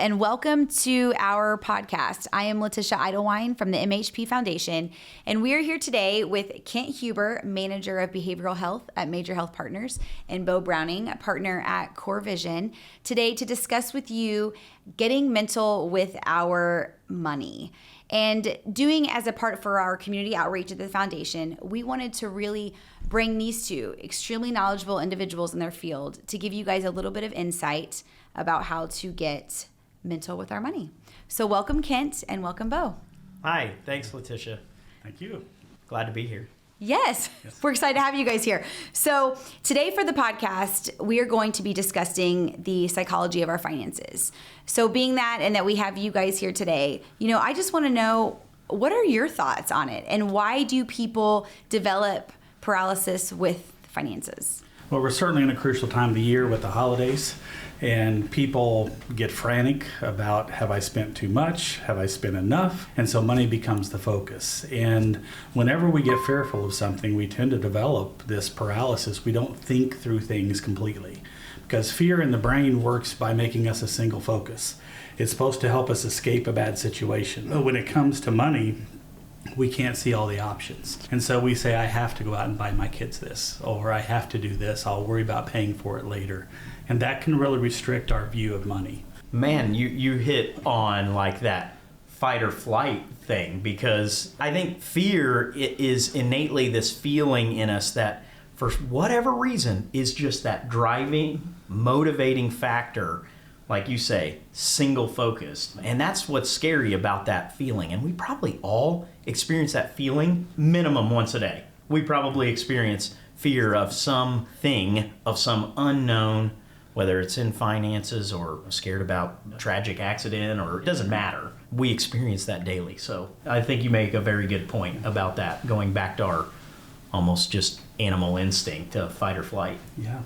and welcome to our podcast. I am Letitia Idlewine from the MHP Foundation, and we are here today with Kent Huber, Manager of Behavioral Health at Major Health Partners, and Beau Browning, Partner at Core Vision, today to discuss with you getting mental with our money. And doing as a part for our community outreach at the foundation, we wanted to really bring these two extremely knowledgeable individuals in their field to give you guys a little bit of insight about how to get mental with our money. So welcome, Kent, and welcome, Beau. Hi, thanks, Letitia. Thank you. Glad to be here. Yes, we're excited to have you guys here. So today for the podcast, we are going to be discussing the psychology of our finances. So being that and that we have you guys here today, I just want to know, what are your thoughts on it? And why do people develop paralysis with finances? Well, we're certainly in a crucial time of the year with the holidays, and people get frantic about, have I spent too much? Have I spent enough? And so money becomes the focus. And whenever we get fearful of something, we tend to develop this paralysis. We don't think through things completely, because fear in the brain works by making us a single focus. It's supposed to help us escape a bad situation. But when it comes to money, we can't see all the options. And so we say, I have to go out and buy my kids this, or I have to do this. I'll worry about paying for it later. And that can really restrict our view of money. Man, you hit on like that fight or flight thing, because I think fear is innately this feeling in us that for whatever reason is just that driving, motivating factor. Like you say, single focused. And that's what's scary about that feeling. And we probably all experience that feeling minimum once a day. We probably experience fear of something, of some unknown, whether it's in finances or scared about a tragic accident, or it doesn't matter. We experience that daily. So I think you make a very good point about that, going back to our almost just animal instinct of fight or flight. Yeah.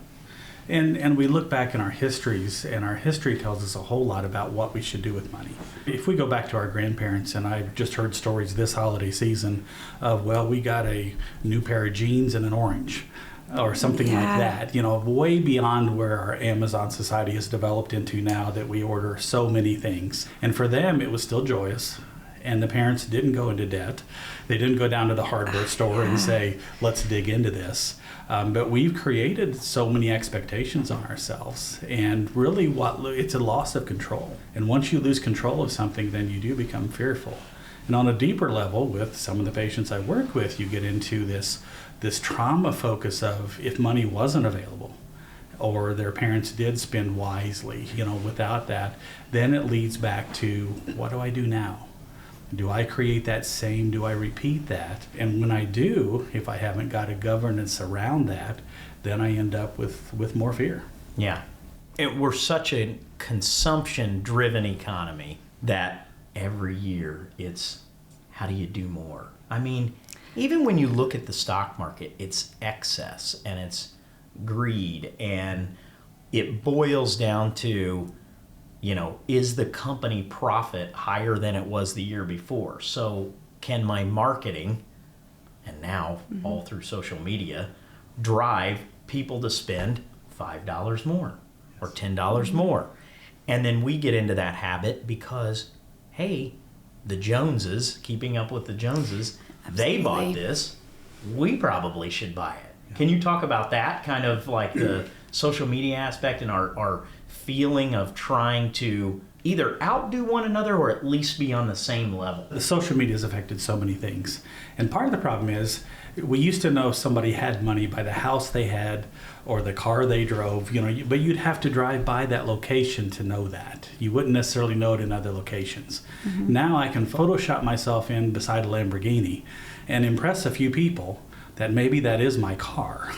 And we look back in our histories, and our history tells us a whole lot about what we should do with money. If we go back to our grandparents, and I just heard stories this holiday season of, well, we got a new pair of jeans and an orange, or something like that, way beyond where our Amazon society has developed into now, that we order so many things. And for them, it was still joyous. And the parents didn't go into debt. They didn't go down to the hardware store and say, let's dig into this. But we've created so many expectations on ourselves. And really, it's a loss of control. And once you lose control of something, then you do become fearful. And on a deeper level, with some of the patients I work with, you get into this trauma focus of, if money wasn't available, or their parents did spend wisely, without that, then it leads back to, what do I do now? Do I create that same? Do I repeat that? And when I do, if I haven't got a governance around that, then I end up with more fear. Yeah. We're such a consumption-driven economy that every year it's, how do you do more? I mean, even when you look at the stock market, it's excess and it's greed, and it boils down to, is the company profit higher than it was the year before? So can my marketing, and now all through social media, drive people to spend $5 more or $10 more? And then we get into that habit because, hey, the Joneses, keeping up with the Joneses, Absolutely. They bought this. We probably should buy it. Yeah. Can you talk about that, kind of like the social media aspect and our feeling of trying to either outdo one another or at least be on the same level? The social media has affected so many things. And part of the problem is, we used to know somebody had money by the house they had or the car they drove, but you'd have to drive by that location to know that. You wouldn't necessarily know it in other locations. Mm-hmm. Now I can Photoshop myself in beside a Lamborghini and impress a few people that maybe that is my car.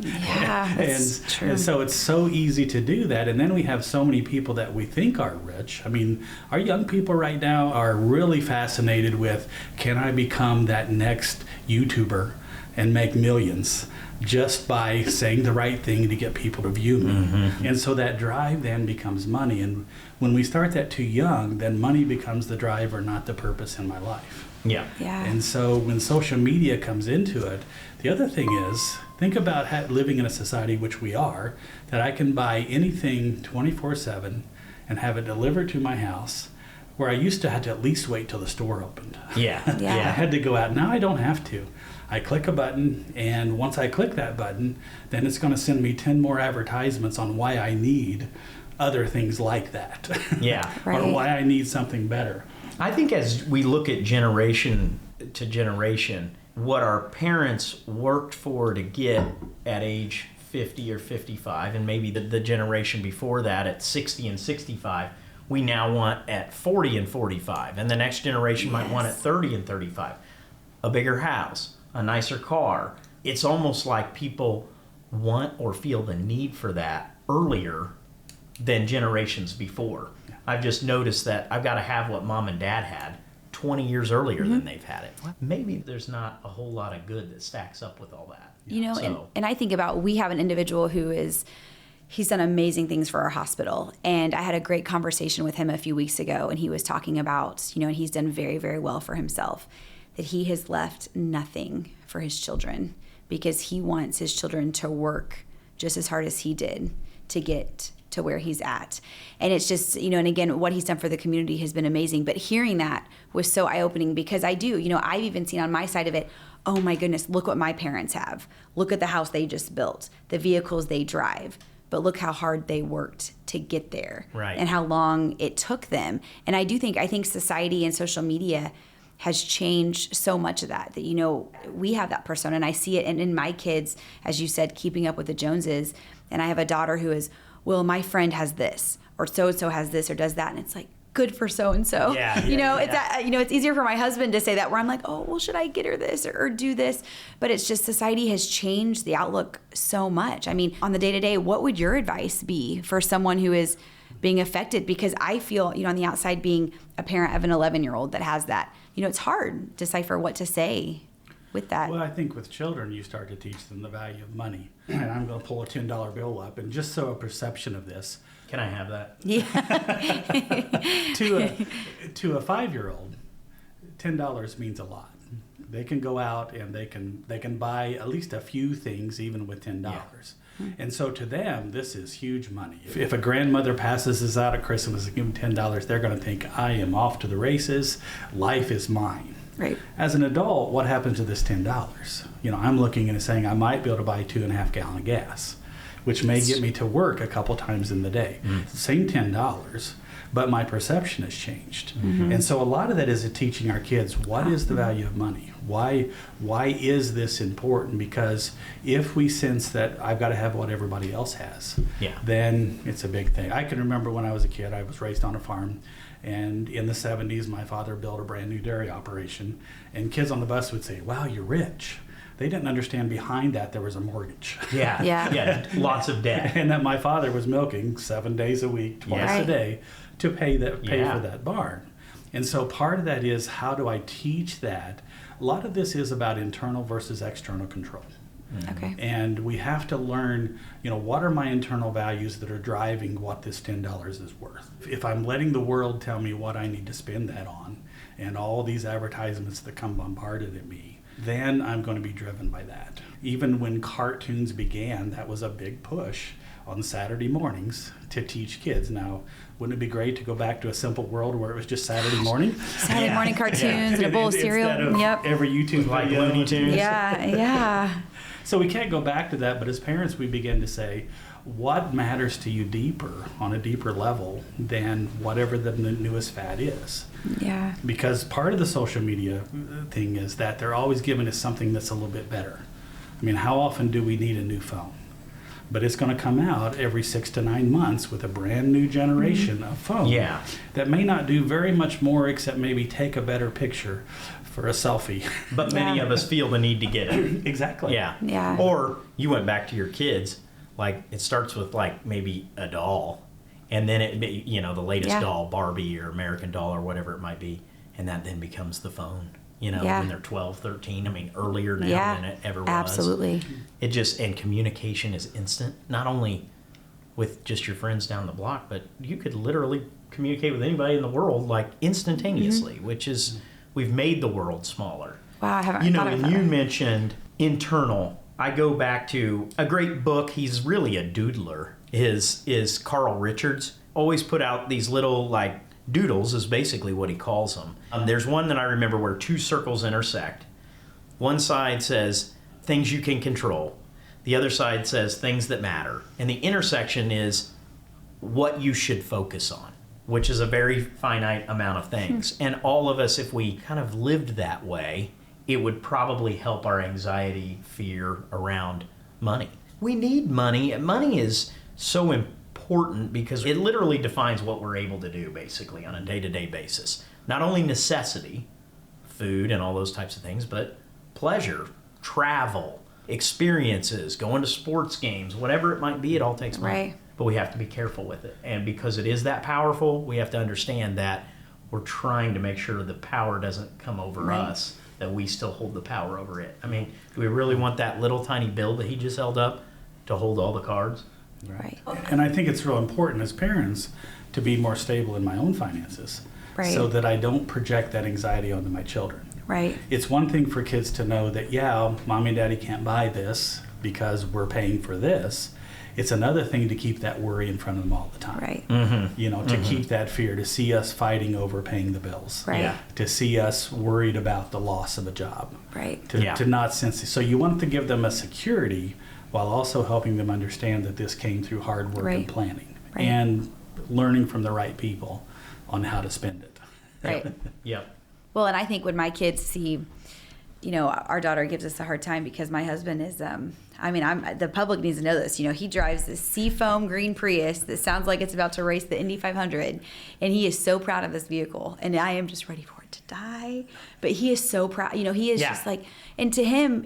Yeah, that's true. And so it's so easy to do that. And then we have so many people that we think are rich. I mean, our young people right now are really fascinated with, can I become that next YouTuber and make millions just by saying the right thing to get people to view me? Mm-hmm. And so that drive then becomes money. And when we start that too young, then money becomes the driver, not the purpose in my life. Yeah. And so when social media comes into it, the other thing is, think about living in a society, which we are, that I can buy anything 24/7 and have it delivered to my house, where I used to have to at least wait till the store opened. Yeah. Yeah. I had to go out. Now I don't have to. I click a button, and once I click that button, then it's going to send me 10 more advertisements on why I need other things like that. Yeah. Right. Or why I need something better. I think as we look at generation to generation, what our parents worked for to get at age 50 or 55, and maybe the generation before that at 60 and 65, we now want at 40 and 45. And the next generation might want at 30 and 35. A bigger house, a nicer car. It's almost like people want or feel the need for that earlier than generations before. I've just noticed that I've got to have what mom and dad had 20 years earlier than they've had it. Maybe there's not a whole lot of good that stacks up with all that. You know, and I think about, we have an individual he's done amazing things for our hospital. And I had a great conversation with him a few weeks ago, and he was talking about, and he's done very, very well for himself, that he has left nothing for his children because he wants his children to work just as hard as he did to get to where he's at. And it's just, and again, what he's done for the community has been amazing. But hearing that was so eye-opening, because I've even seen on my side of it, oh my goodness, look what my parents have. Look at the house they just built, the vehicles they drive. But look how hard they worked to get there, right, and how long it took them. And I think society and social media has changed so much of that we have that persona, and I see it in my kids, as you said, keeping up with the Joneses. And I have a daughter who is, well, my friend has this, or so-and-so has this, or does that. And it's like, good for so-and-so. It's easier for my husband to say that, where I'm like, oh, well, should I get her this or do this? But it's just, society has changed the outlook so much. I mean, on the day-to-day, what would your advice be for someone who is being affected? Because I feel, on the outside, being a parent of an 11-year-old that has that, it's hard to decipher what to say with that. Well, I think with children, you start to teach them the value of money. And I'm going to pull a $10 bill up, and just so a perception of this. Can I have that? Yeah. to a 5-year-old, $10 means a lot. They can go out and they can buy at least a few things, even with $10. Yeah. And so to them, this is huge money. If a grandmother passes us out at Christmas and give them $10, they're going to think, I am off to the races. Life is mine. Right. As an adult, what happens to this $10? I'm looking and saying I might be able to buy 2.5 gallon of gas, which may get me to work a couple times in the day. Same $10, but my perception has changed. Mm-hmm. And so a lot of that is teaching our kids, what is the value of money? Why is this important? Because if we sense that I've got to have what everybody else has, then it's a big thing. I can remember when I was a kid, I was raised on a farm. And in the 70s, my father built a brand new dairy operation. And kids on the bus would say, wow, you're rich. They didn't understand behind that there was a mortgage. Yeah, lots of debt. And that my father was milking 7 days a week, twice a day, to pay for that barn. And so part of that is, how do I teach that? A lot of this is about internal versus external control. Okay. And we have to learn, what are my internal values that are driving what this $10 is worth? If I'm letting the world tell me what I need to spend that on, and all these advertisements that come bombarded at me, then I'm going to be driven by that. Even when cartoons began, that was a big push on Saturday mornings to teach kids. Now, wouldn't it be great to go back to a simple world where it was just Saturday morning? Saturday morning cartoons and a bowl of cereal. Every YouTube like video. Looney Tunes. Yeah. So we can't go back to that, but as parents, we begin to say, what matters to you on a deeper level than whatever the newest fad is? Yeah. Because part of the social media thing is that they're always giving us something that's a little bit better. I mean, how often do we need a new phone? But it's going to come out every 6 to 9 months with a brand new generation of phone that may not do very much more except maybe take a better picture for a selfie. But many of us feel the need to get it. Exactly. Yeah. Or you went back to your kids, like it starts with like maybe a doll, and then it, the latest doll, Barbie or American Doll or whatever it might be, and that then becomes the phone. When they're 12, 13, I mean, earlier now than it ever was. Absolutely. And communication is instant, not only with just your friends down the block, but you could literally communicate with anybody in the world, like instantaneously, which is, we've made the world smaller. Wow, I haven't thought of that. And you mentioned internal. I go back to a great book, he's really a doodler, is Carl Richards. always put out these little like doodles is basically what he calls them. There's one that I remember where two circles intersect. One side says things you can control. The other side says things that matter. And the intersection is what you should focus on, which is a very finite amount of things. And all of us, if we kind of lived that way, it would probably help our anxiety, fear around money. We need money. Money is so important because it literally defines what we're able to do basically on a day-to-day basis. Not only necessity, food and all those types of things, but pleasure, travel, experiences, going to sports games, whatever it might be, it all takes money. Right. But we have to be careful with it. And because it is that powerful, we have to understand that we're trying to make sure the power doesn't come over us, that we still hold the power over it. I mean, do we really want that little tiny bill that he just held up to hold all the cards? Right. And I think it's real important as parents to be more stable in my own finances, Right. so that I don't project that anxiety onto my children. Right. It's one thing for kids to know that, yeah, mommy and daddy can't buy this because we're paying for this. It's another thing to keep that worry in front of them all the time. Right. To keep that fear, to see us fighting over paying the bills. Right. Yeah. To see us worried about the loss of a job. Right. To not sense. So you want to give them a security while also helping them understand that this came through hard work and planning. Right. And learning from the right people on how to spend it. Right. Yep. Well, and I think when my kids see, our daughter gives us a hard time because my husband is, the public needs to know this. He drives this seafoam green Prius that sounds like it's about to race the Indy 500, and he is so proud of this vehicle. And I am just ready for it to die. But he is so proud. He is just like, and to him,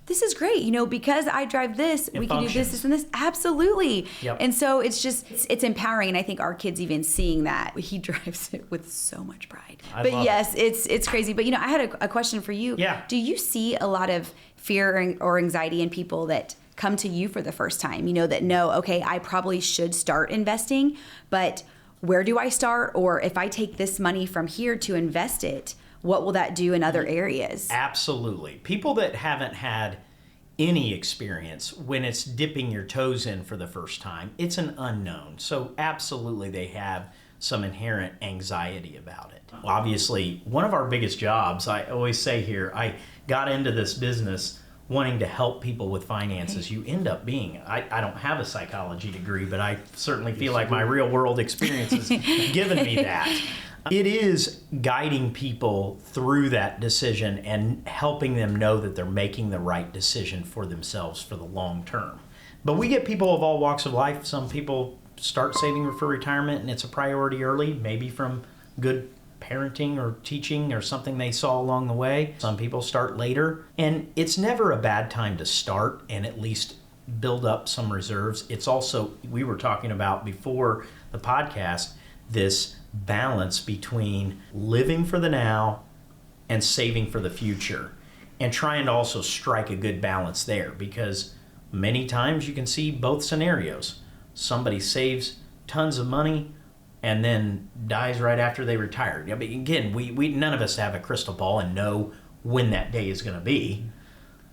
this is great, because I drive this, we can do this, and this. Absolutely. Yep. And so it's empowering. And I think our kids even seeing that, he drives it with so much pride. But yes, it's crazy. But, I had a question for you. Yeah. Do you see a lot of fear or anxiety in people that come to you for the first time, that know, okay, I probably should start investing, but where do I start? Or if I take this money from here to invest it, what will that do in other areas? Absolutely. People that haven't had any experience when it's dipping your toes in for the first time, it's an unknown. So absolutely they have some inherent anxiety about it. Obviously, one of our biggest jobs, I always say here, I got into this business wanting to help people with finances. You end up being, I don't have a psychology degree, but I certainly feel like my real world experience has given me that. It is guiding people through that decision and helping them know that they're making the right decision for themselves for the long term. But we get people of all walks of life. Some people start saving for retirement and it's a priority early, maybe from good parenting or teaching or something they saw along the way. Some people start later, and it's never a bad time to start and at least build up some reserves. It's also, we were talking about before the podcast, this balance between living for the now and saving for the future, and trying to also strike a good balance there, because many times you can see both scenarios. Somebody saves tons of money and then dies right after they retired. But again, we none of us have a crystal ball and know when that day is going to be,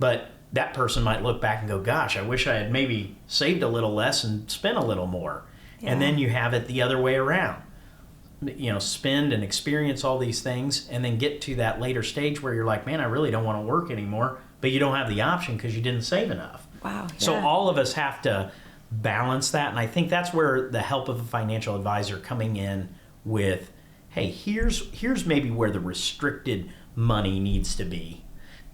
but that person might look back and go, gosh, I wish I had maybe saved a little less and spent a little more. And then you have it the other way around. Spend and experience all these things and then get to that later stage where you're like, man, I really don't want to work anymore, but you don't have the option because you didn't save enough. Wow. Yeah. So all of us have to balance that, and I think that's where the help of a financial advisor coming in with, hey, here's maybe where the restricted money needs to be,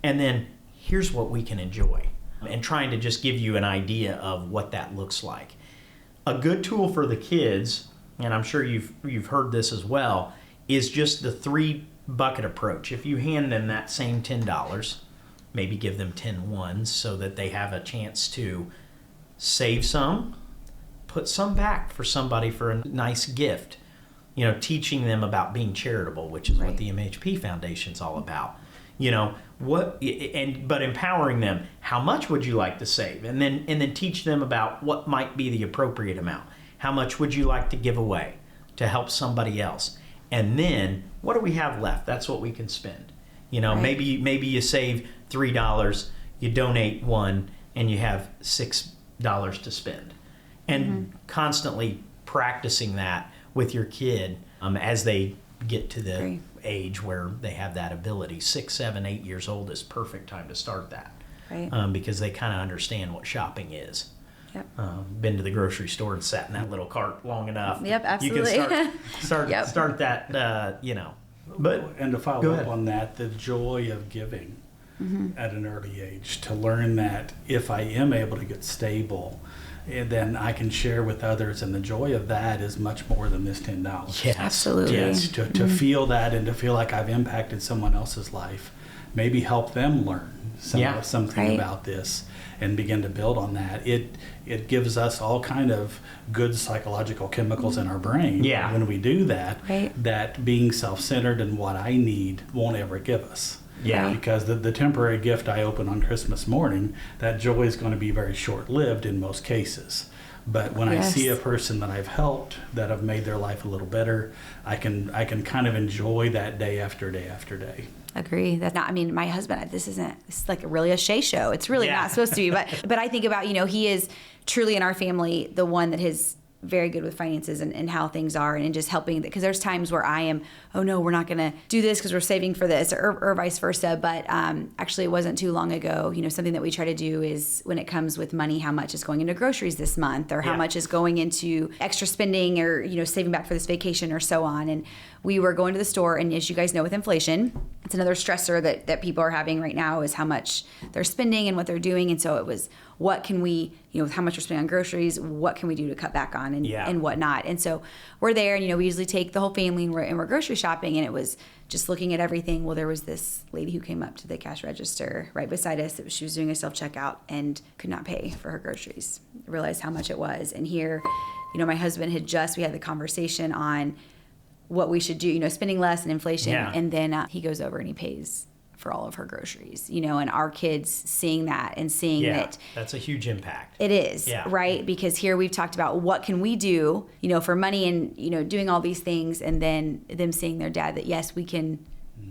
and then here's what we can enjoy, and trying to just give you an idea of what that looks like. A good tool for the kids, and I'm sure you've heard this as well, is just the 3-bucket approach. If you hand them that same $10, maybe give them 10 ones so that they have a chance to save some, put some back for somebody for a nice gift. Teaching them about being charitable, which is what the MHP Foundation's all about. But empowering them. How much would you like to save? And then teach them about what might be the appropriate amount. How much would you like to give away to help somebody else? And then what do we have left? That's what we can spend. Maybe you save $3, you donate $1, and you have $6 to spend. And constantly practicing that with your kid as they get to the Agree. age where they have that ability. 6, 7, 8 years old is perfect time to start that. Right. Because they kind of understand what shopping is. Yep. Been to the grocery store and sat in that little cart long enough. Yep, absolutely. You can start Yep. start that, But And to Go follow ahead. up on that, the joy of giving at an early age, to learn that if I am able to get stable, then I can share with others, and the joy of that is much more than this $10. yes, Absolutely. yes, To feel that and to feel like I've impacted someone else's life, maybe help them learn something Right. about this and begin to build on that. It gives us all kind of good psychological chemicals in our brain Yeah. when we do that, Right. that being self-centered and what I need won't ever give us. Yeah. Because the temporary gift I open on Christmas morning, that joy is going to be very short-lived in most cases. But when I see a Yes. person that I've helped, that I've made their life a little better, I can kind of enjoy that day after day after day. Agree. That's not, I mean, my husband, this is like really a Shay show. It's really Yeah. not supposed to be, but I think about, he is truly in our family, the one that is very good with finances and how things are and just helping, because there's times where I am, oh no, we're not going to do this because we're saving for this, or vice versa. But actually it wasn't too long ago, something that we try to do is when it comes with money, how much is going into groceries this month, or how Yeah. much is going into extra spending, or, saving back for this vacation or so on. And we were going to the store, and as you guys know, with inflation, it's another stressor that people are having right now, is how much they're spending and what they're doing. And so it was, what can we, with how much we're spending on groceries, what can we do to cut back on and whatnot. And so we're there, and, we usually take the whole family and we're grocery shopping, and it was just looking at everything. Well, there was this lady who came up to the cash register right beside us. She was doing a self-checkout and could not pay for her groceries. Realized how much it was. And here, my husband we had the conversation on what we should do, spending less and inflation. Yeah. And then he goes over and he pays for all of her groceries, and our kids seeing that and seeing that that's a huge impact. it is, Yeah. right? Because here we've talked about what can we do, for money and, doing all these things, and then them seeing their dad that, yes, we can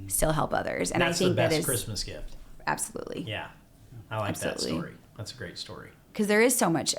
still help others. And that's I think the best that is Christmas gift. absolutely. Yeah. I like Absolutely. that story. That's a great story. Because there is so much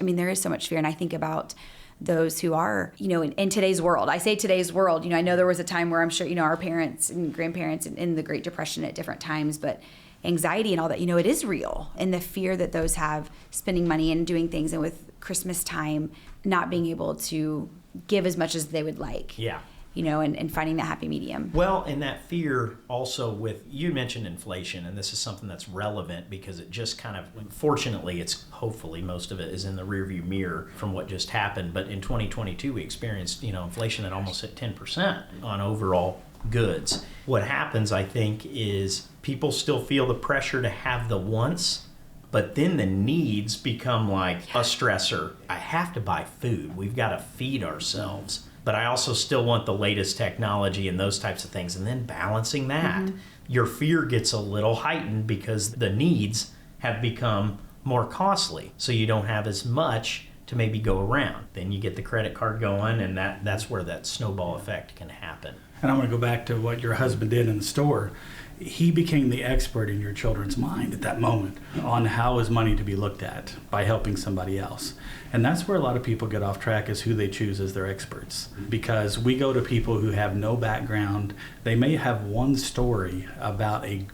fear. And I think about those who are, in today's world. I say today's world, I know there was a time where I'm sure, our parents and grandparents in the Great Depression at different times, but anxiety and all that, it is real. And the fear that those have spending money and doing things, and with Christmas time, not being able to give as much as they would like. Yeah. And finding that happy medium. Well, and that fear also you mentioned inflation, and this is something that's relevant because it just kind of, fortunately, hopefully most of it is in the rearview mirror from what just happened. But in 2022, we experienced, inflation that almost hit 10% on overall goods. What happens, I think, is people still feel the pressure to have the wants, but then the needs become like a stressor. I have to buy food. We've got to feed ourselves. But I also still want the latest technology and those types of things. And then balancing that, your fear gets a little heightened because the needs have become more costly. So you don't have as much to maybe go around. Then you get the credit card going, and that's where that snowball effect can happen. And I want to go back to what your husband did in the store. He became the expert in your children's mind at that moment on how is money to be looked at by helping somebody else. And that's where a lot of people get off track, is who they choose as their experts. Because we go to people who have no background. They may have one story about a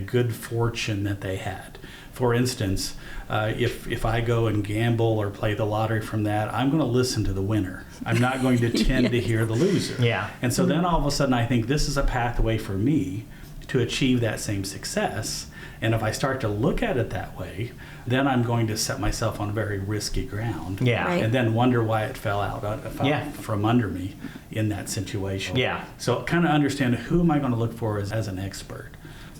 good fortune that they had. For instance, if I go and gamble or play the lottery from that, I'm going to listen to the winner. I'm not going to tend to hear the loser. Yeah. And so then all of a sudden I think this is a pathway for me to achieve that same success. And if I start to look at it that way, then I'm going to set myself on very risky ground. Yeah. Right. And then wonder why it fell out Yeah. from under me in that situation. Yeah. So kind of understand, who am I going to look for as an expert?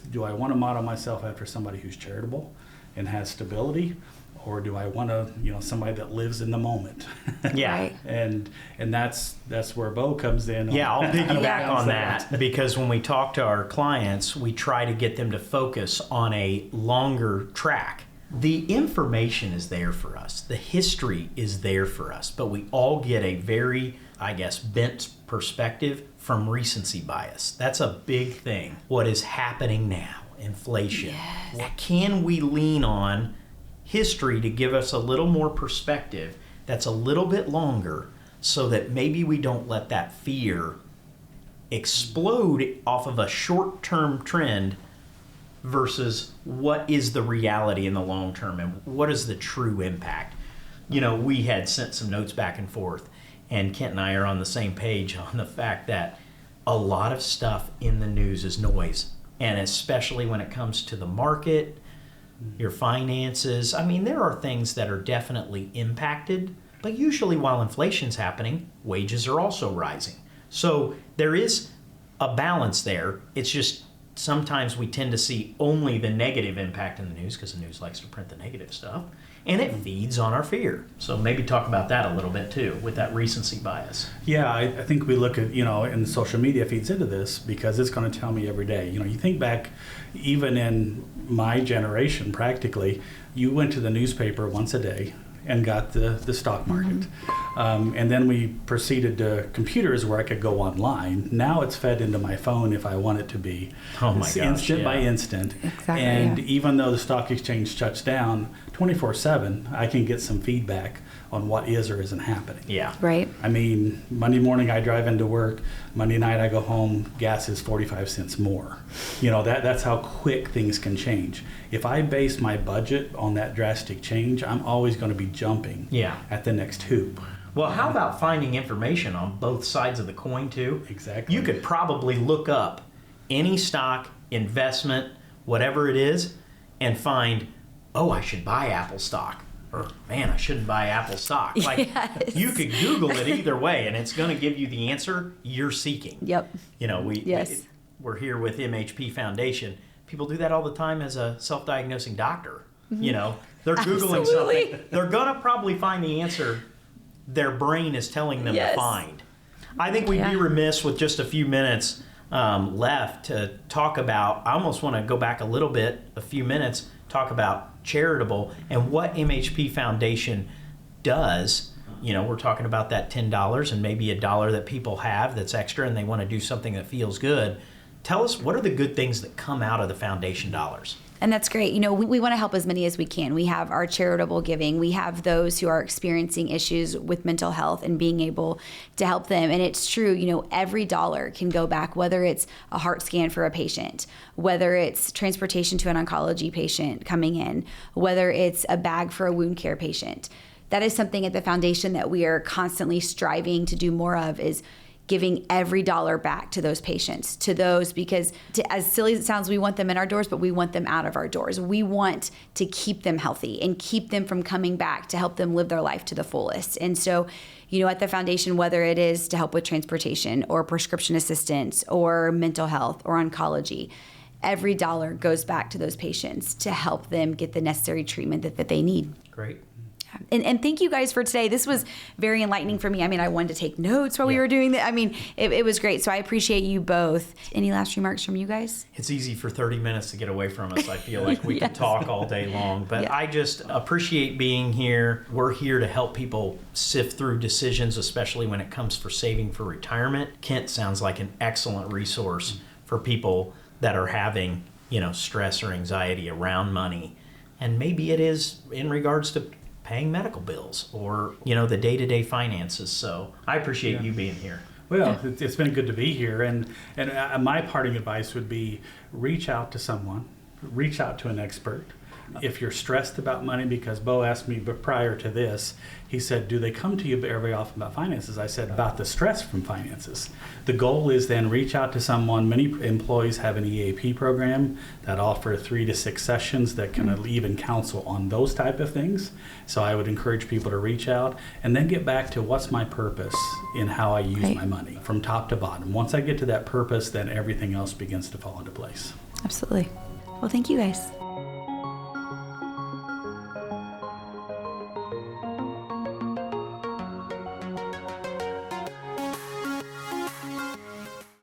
Do I want to model myself after somebody who's charitable and has stability? Or do I want to, somebody that lives in the moment? Yeah. Right. And that's where Beau comes in. Yeah, I'll piggyback Yeah. on that, because when we talk to our clients, we try to get them to focus on a longer track. The information is there for us. The history is there for us, but we all get a very, bent perspective from recency bias. That's a big thing. What is happening now? Inflation. Yes. Can we lean on history to give us a little more perspective that's a little bit longer, so that maybe we don't let that fear explode off of a short-term trend versus what is the reality in the long term and what is the true impact. We had sent some notes back and forth, and Kent and I are on the same page on the fact that a lot of stuff in the news is noise, and especially when it comes to the market, your finances. I mean, there are things that are definitely impacted, but usually while inflation's happening, wages are also rising. So there is a balance there. It's just sometimes we tend to see only the negative impact in the news because the news likes to print the negative stuff, and it feeds on our fear. So maybe talk about that a little bit too, with that recency bias. Yeah, I think we look at, and social media feeds into this because it's going to tell me every day. You think back, even in my generation, practically, you went to the newspaper once a day and got the stock market. And then we proceeded to computers where I could go online. Now it's fed into my phone if I want it to be. Oh my gosh, instant by instant. Exactly, and yeah. even though the stock exchange shuts down 24/7, I can get some feedback on what is or isn't happening. Yeah. Right. I mean, Monday morning I drive into work, Monday night I go home, gas is 45 cents more. That's how quick things can change. If I base my budget on that drastic change, I'm always going to be jumping at the next hoop. Well, how about finding information on both sides of the coin too? Exactly. You could probably look up any stock, investment, whatever it is, and find, oh, I should buy Apple stock. Or, man, I shouldn't buy Apple stock. Like, Yes. you could Google it either way, and it's going to give you the answer you're seeking. Yep. Yes. We're here with MHP Foundation. People do that all the time as a self-diagnosing doctor. They're Googling Absolutely. something. They're going to probably find the answer their brain is telling them Yes. to find. I think we'd be remiss with just a few minutes left to talk about, I almost want to go back a few minutes, talk about charitable and what MHP Foundation does. We're talking about that $10 and maybe $1 that people have that's extra and they want to do something that feels good. Tell us, what are the good things that come out of the foundation dollars? And that's great. We want to help as many as we can. We have our charitable giving. We have those who are experiencing issues with mental health and being able to help them. And it's true, every dollar can go back, whether it's a heart scan for a patient, whether it's transportation to an oncology patient coming in, whether it's a bag for a wound care patient. That is something at the foundation that we are constantly striving to do more of, is giving every dollar back to those patients, because as silly as it sounds, we want them in our doors, but we want them out of our doors. We want to keep them healthy and keep them from coming back, to help them live their life to the fullest. And so, at the foundation, whether it is to help with transportation or prescription assistance or mental health or oncology, every dollar goes back to those patients to help them get the necessary treatment that they need. Great. And thank you guys for today. This was very enlightening for me. I mean, I wanted to take notes while we were doing that. I mean, it was great. So I appreciate you both. Any last remarks from you guys? It's easy for 30 minutes to get away from us. I feel like we could talk all day long, but I just appreciate being here. We're here to help people sift through decisions, especially when it comes for saving for retirement. Kent sounds like an excellent resource for people that are having, stress or anxiety around money. And maybe it is in regards to paying medical bills or, the day-to-day finances. So I appreciate you being here. Well, it's been good to be here. And my parting advice would be, reach out to someone, reach out to an expert. If you're stressed about money, because Beau asked me prior to this, he said, do they come to you very often about finances? I said, about the stress from finances. The goal is then reach out to someone. Many employees have an EAP program that offer 3 to 6 sessions that can even counsel on those type of things. So I would encourage people to reach out and then get back to what's my purpose in how I use my money from top to bottom. Once I get to that purpose, then everything else begins to fall into place. Absolutely. Well, thank you guys.